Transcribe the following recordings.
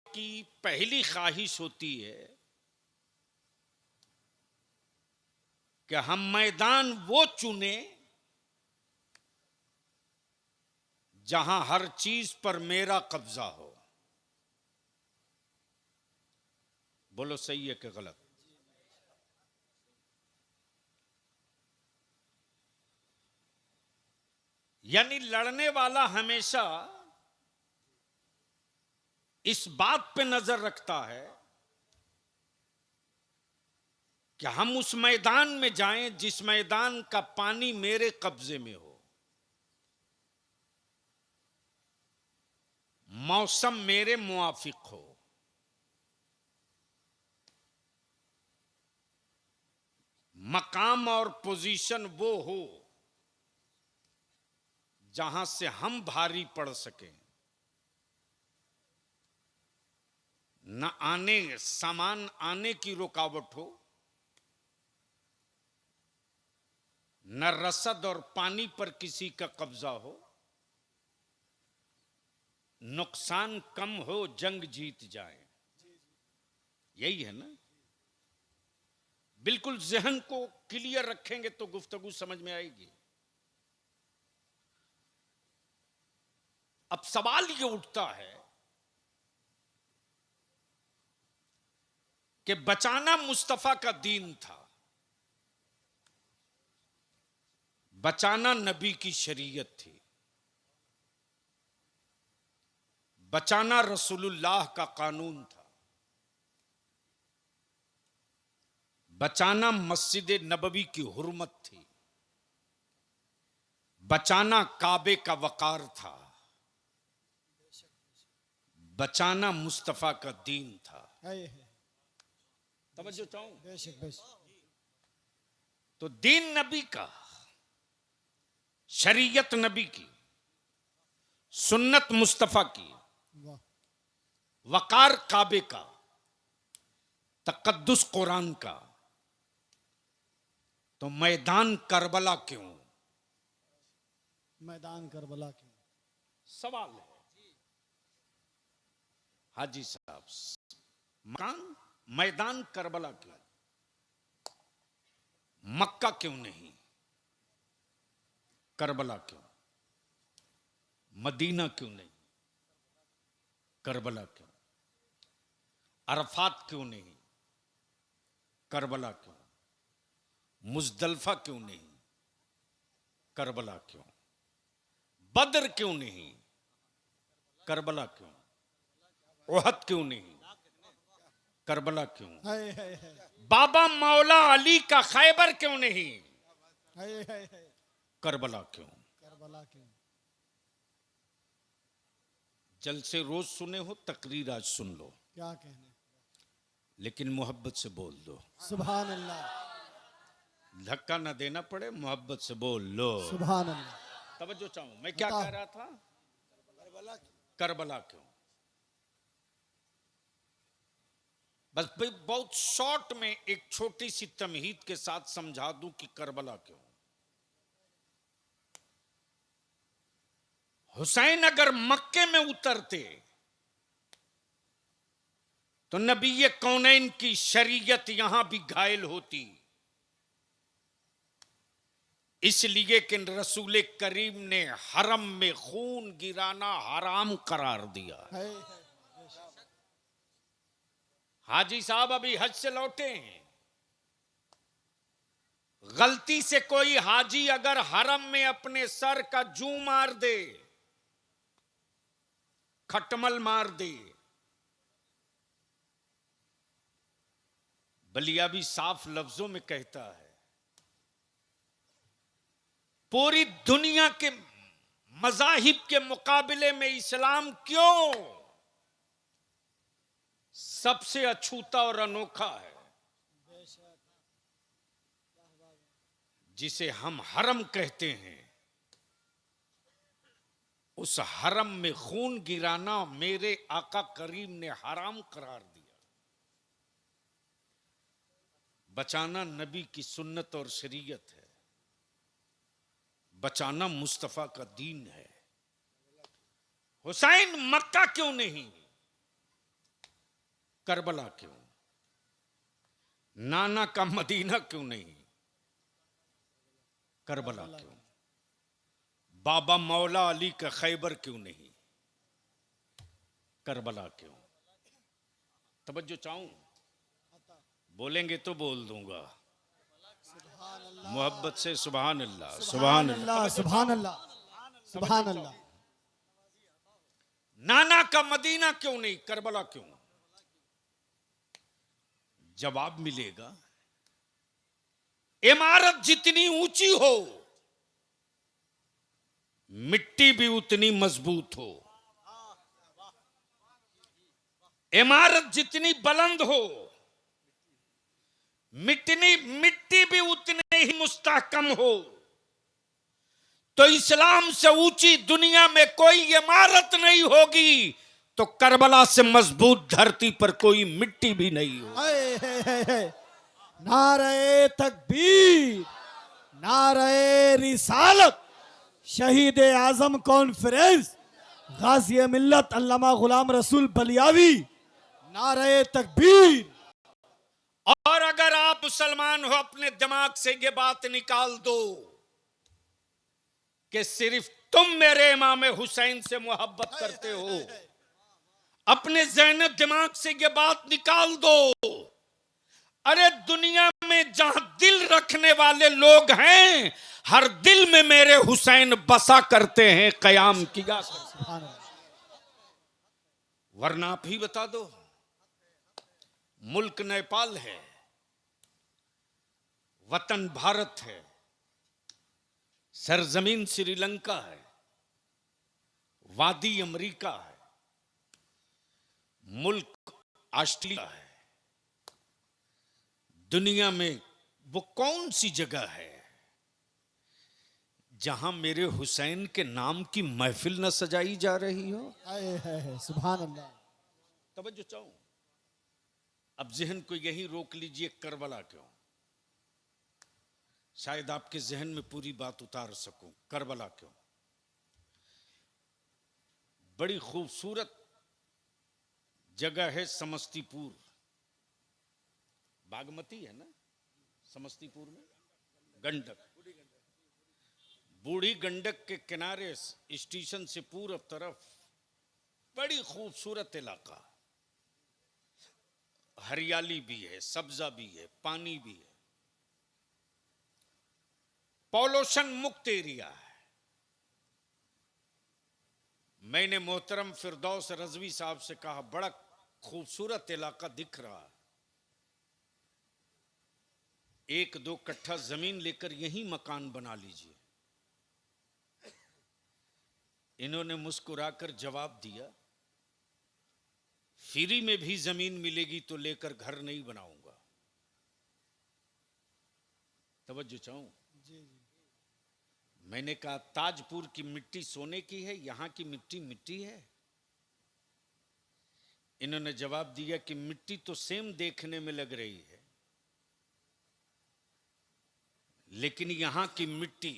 की पहली ख्वाहिश होती है कि हम मैदान वो चुने जहां हर चीज पर मेरा कब्जा हो। बोलो सही है कि गलत? यानी लड़ने वाला हमेशा इस बात पे नजर रखता है कि हम उस मैदान में जाएं जिस मैदान का पानी मेरे कब्जे में हो, मौसम मेरे मुआफिक हो, मकाम और पोजीशन वो हो जहां से हम भारी पड़ सकें, न आने सामान आने की रुकावट हो, न रसद और पानी पर किसी का कब्जा हो, नुकसान कम हो, जंग जीत जाए। यही है ना? बिल्कुल जहन को क्लियर रखेंगे तो गुफ्तगू समझ में आएगी। अब सवाल ये उठता है कि बचाना मुस्तफा का दीन था, बचाना नबी की शरीयत थी, बचाना रसूलुल्लाह का कानून था, बचाना मस्जिद नबवी की हुर्मत थी, बचाना काबे का वकार था, बचाना मुस्तफा का दीन था। तवज्जो चाहूं तो दीन नबी का, शरीयत नबी की, सुन्नत मुस्तफा की, वकार काबे का, तकद्दुस कुरान का, तो मैदान करबला क्यों? मैदान करबला क्यों? सवाल है हाजी साहब। मैदान करबला क्यों? मक्का क्यों नहीं? करबला क्यों? मदीना क्यों नहीं? करबला क्यों? अरफात क्यों नहीं? करबला क्यों? मुजदलफा क्यों नहीं? करबला क्यों? बदर क्यों नहीं? करबला क्यों? ओहद क्यों नहीं? करबला क्यों? बाबा मौला अली का खैबर क्यों नहीं? करबला क्यों? करबला क्यों? जलसे रोज सुने हो, तकरीर आज सुन लो, क्या कहने, लेकिन मोहब्बत से बोल दो। सुभान अल्लाह, धक्का ना देना पड़े, मोहब्बत से बोल लो। सुभान अल्लाह। तवज्जो चाहूं, मैं क्या कह रहा था? करबला क्यों? बस भाई बहुत शॉर्ट में एक छोटी सी तमहीद के साथ समझा दूं कि करबला क्यों। हुसैन अगर मक्के में उतरते तो नबी कौनैन की शरीयत यहां भी घायल होती, इसलिए कि रसूल करीम ने हरम में खून गिराना हराम करार दिया। हाजी साहब अभी हज से लौटे हैं, गलती से कोई हाजी अगर हरम में अपने सर का जू मार दे, खटमल मार दे, बलिया भी साफ लफ्जों में कहता है, पूरी दुनिया के मजाहिब के मुकाबले में इस्लाम क्यों सबसे अछूता और अनोखा है, जिसे हम हरम कहते हैं, उस हरम में खून गिराना मेरे आका करीम ने हराम करार दिया। बचाना नबी की सुन्नत और शरीयत है, बचाना मुस्तफा का दीन है। हुसैन मक्का क्यों नहीं? करबला क्यों? नाना का मदीना क्यों नहीं? करबला क्यों? बाबा मौला अली का खैबर क्यों नहीं? करबला क्यों? तवज्जो चाहूं, बोलेंगे तो बोल दूंगा। मोहब्बत से सुभान अल्लाह, सुभान अल्लाह। सुभान अल्लाह, सुभान अल्लाह। नाना का मदीना क्यों नहीं, करबला क्यों? जवाब मिलेगा, इमारत जितनी ऊंची हो, मिट्टी भी उतनी मजबूत हो। इमारत जितनी बुलंद हो, मिट्टी भी उतने ही मुस्तहकम हो। तो इस्लाम से ऊंची दुनिया में कोई इमारत नहीं होगी, तो करबला से मजबूत धरती पर कोई मिट्टी भी नहीं हो। नारे तकबीर, नारे रिसालत, शहीद आजम कॉन्फ्रेंस, गाजी मिल्लत अल्लामा गुलाम रसूल बलियावी, नारे तकबीर। और अगर आप मुसलमान हो, अपने दिमाग से ये बात निकाल दो कि सिर्फ तुम मेरे इमाम हुसैन से मोहब्बत करते हो। अपने ज़हन दिमाग से ये बात निकाल दो। अरे दुनिया में जहां दिल रखने वाले लोग हैं, हर दिल में मेरे हुसैन बसा करते हैं, कयाम किया। वरना आप ही बता दो, मुल्क नेपाल है, वतन भारत है, सरजमीन श्रीलंका है, वादी अमेरिका है, मुल्क ऑस्ट्रेलिया है। दुनिया में वो कौन सी जगह है जहां मेरे हुसैन के नाम की महफिल न सजाई जा रही हो? सुभान अल्लाह। तवज्जो चाहूं, अब जहन को यही रोक लीजिए, करबला क्यों? शायद आपके जहन में पूरी बात उतार सकूं। करबला क्यों? बड़ी खूबसूरत जगह है समस्तीपुर। बागमती है ना समस्तीपुर में, गंडक, बूढ़ी गंडक के किनारे स्टेशन से पूरब तरफ बड़ी खूबसूरत इलाका, हरियाली भी है, सब्जा भी है, पानी भी है, पॉल्यूशन मुक्त एरिया है। मैंने मोहतरम फिरदौस रजवी साहब से कहा, बड़ा खूबसूरत इलाका दिख रहा, 1-2 कट्ठा जमीन लेकर यहीं मकान बना लीजिए। इन्होंने मुस्कुराकर जवाब दिया, फ्री में भी जमीन मिलेगी तो लेकर घर नहीं बनाऊंगा। तवज्जो चाहूं, मैंने कहा ताजपुर की मिट्टी सोने की है, यहां की मिट्टी मिट्टी है। इन्होंने जवाब दिया कि मिट्टी तो सेम देखने में लग रही है, लेकिन यहां की मिट्टी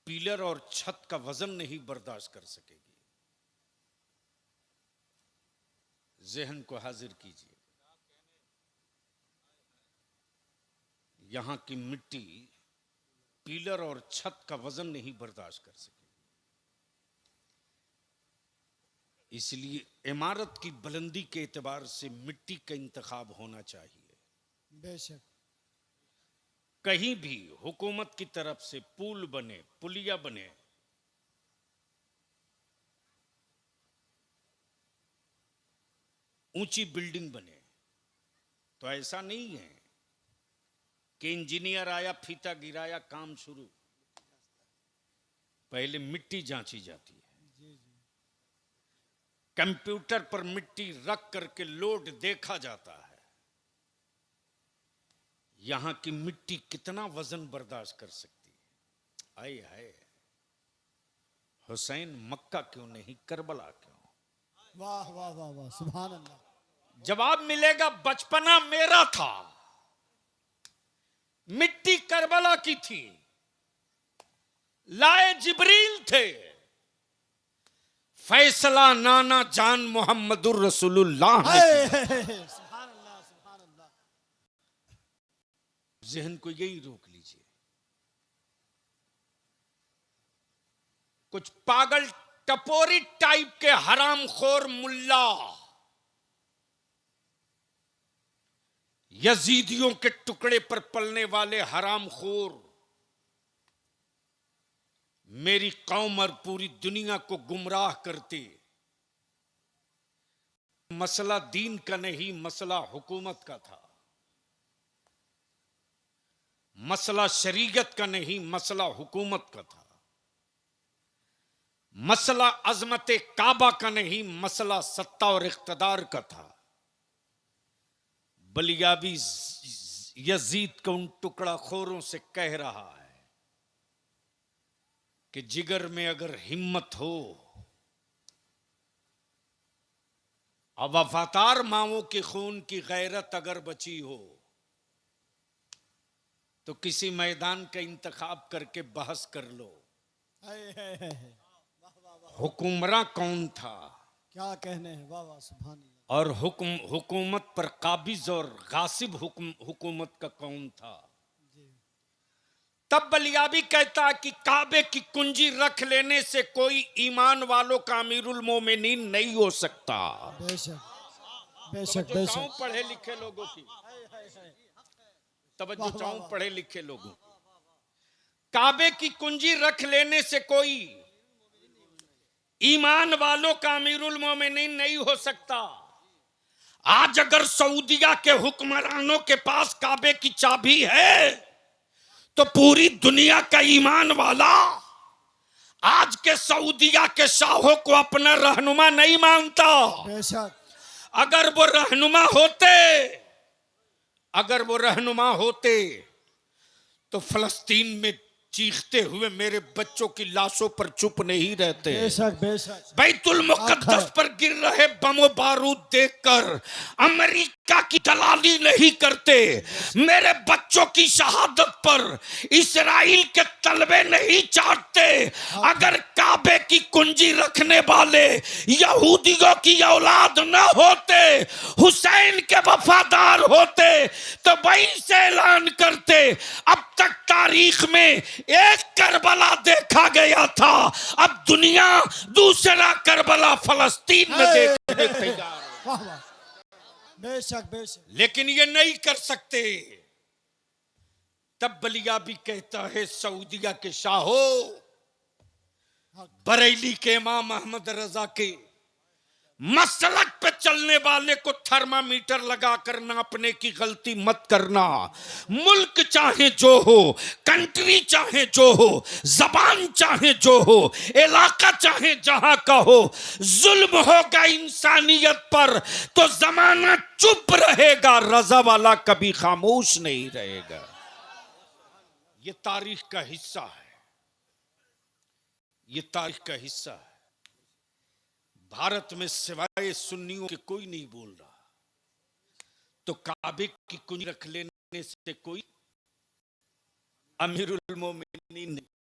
पिलर और छत का वजन नहीं बर्दाश्त कर सकेगी। जहन को हाजिर कीजिए, यहां की मिट्टी पिलर और छत का वजन नहीं बर्दाश्त कर सकेगी। इसलिए इमारत की बुलंदी के एतबार से मिट्टी का इंतखाब होना चाहिए। बेशक। कहीं भी हुकूमत की तरफ से पुल बने, पुलिया बने, ऊंची बिल्डिंग बने, तो ऐसा नहीं है कि इंजीनियर आया, फीता गिराया, काम शुरू। पहले मिट्टी जांची जाती है, कंप्यूटर पर मिट्टी रख करके लोड देखा जाता है, यहां की मिट्टी कितना वजन बर्दाश्त कर सकती है। आए हाय, हुसैन मक्का क्यों नहीं, करबला क्यों? वाह वाह वाह वाह, सुभान अल्लाह। जवाब मिलेगा, बचपना मेरा था, मिट्टी करबला की थी, लाए जिब्रील थे, फैसला नाना जान मोहम्मदुर रसूलुल्लाह ने हाय, किया। सुभान अल्लाह, सुभान अल्लाह। जहन को यही रोक लीजिए। कुछ पागल टपोरी टाइप के हरामखोर मुल्ला यजीदियों के टुकड़े पर पलने वाले हरामखोर मेरी कौम और पूरी दुनिया को गुमराह करते। मसला दीन का नहीं, मसला हुकूमत का था। मसला शरीयत का नहीं, मसला हुकूमत का था। मसला अजमत काबा का नहीं, मसला सत्ता और इख्तदार का था। बलियाबी यजीद को उन टुकड़ा खोरों से कह रहा है कि जिगर में अगर हिम्मत हो और वफादार माओं के खून की गैरत अगर बची हो तो किसी मैदान का इंतखाब करके बहस कर लो। हाय, हाय, हाय। हुक्मरान कौन था क्या कहने हैं, वाह वाह, सुभान अल्लाह। और हुकूमत पर काबिज और गासिब हुकूमत का कौन था। तब बलियाबी कहता है कि काबे की कुंजी रख लेने से कोई ईमान वालों का अमीरुल मोमिनीन नहीं हो सकता। बेशक बेशक तवज्जो चाहूं बेशक। पढ़े लिखे लोगों की, तवज्जो चाहूं पढ़े लिखे लोगों। काबे की कुंजी रख लेने से कोई ईमान वालों का अमीरुल मोमिनीन नहीं हो सकता। आज अगर सऊदिया के हुक्मरानों के पास काबे की चाबी है तो पूरी दुनिया का ईमान वाला आज के सऊदिया के शाहों को अपना रहनुमा नहीं मानता। बेशक अगर वो रहनुमा होते तो फलस्तीन में चीखते हुए मेरे बच्चों की लाशों पर चुप नहीं रहते। बेशक बेशक। बैतुल मुकद्दस पर गिर रहे बमो बारूद देखकर अमेरिका की दलाली नहीं करते। मेरे बच्चों की शहादत पर इस्राइल के तलबे नहीं चाटते। अगर काबे की कुंजी रखने वाले यहूदियों की औलाद न होते, हुसैन के वफादार होते तो वही से ऐलान करते अब तक तारीख में एक करबला देखा गया था, अब दुनिया दूसरा करबला फलस्तीन में देखने तैयार है। वाह वाह, बेशक बेशक। लेकिन ये नहीं कर सकते। तब बलियाबी कहता है सऊदिया के शाहो, बरेली के इमाम अहमद रजा के मसलक पे चलने वाले को थर्मामीटर लगाकर नापने की गलती मत करना। मुल्क चाहे जो हो, कंट्री चाहे जो हो, जबान चाहे जो हो, इलाका चाहे जहां का हो, जुल्म होगा इंसानियत पर तो जमाना चुप रहेगा, रजा वाला कभी खामोश नहीं रहेगा। ये तारीख का हिस्सा है, ये तारीख का हिस्सा है। भारत में सिवाय सुन्नियों के कोई नहीं बोल रहा, तो काबे की कुंजी रख लेने से कोई अमीरुल मोमिनीन नहीं।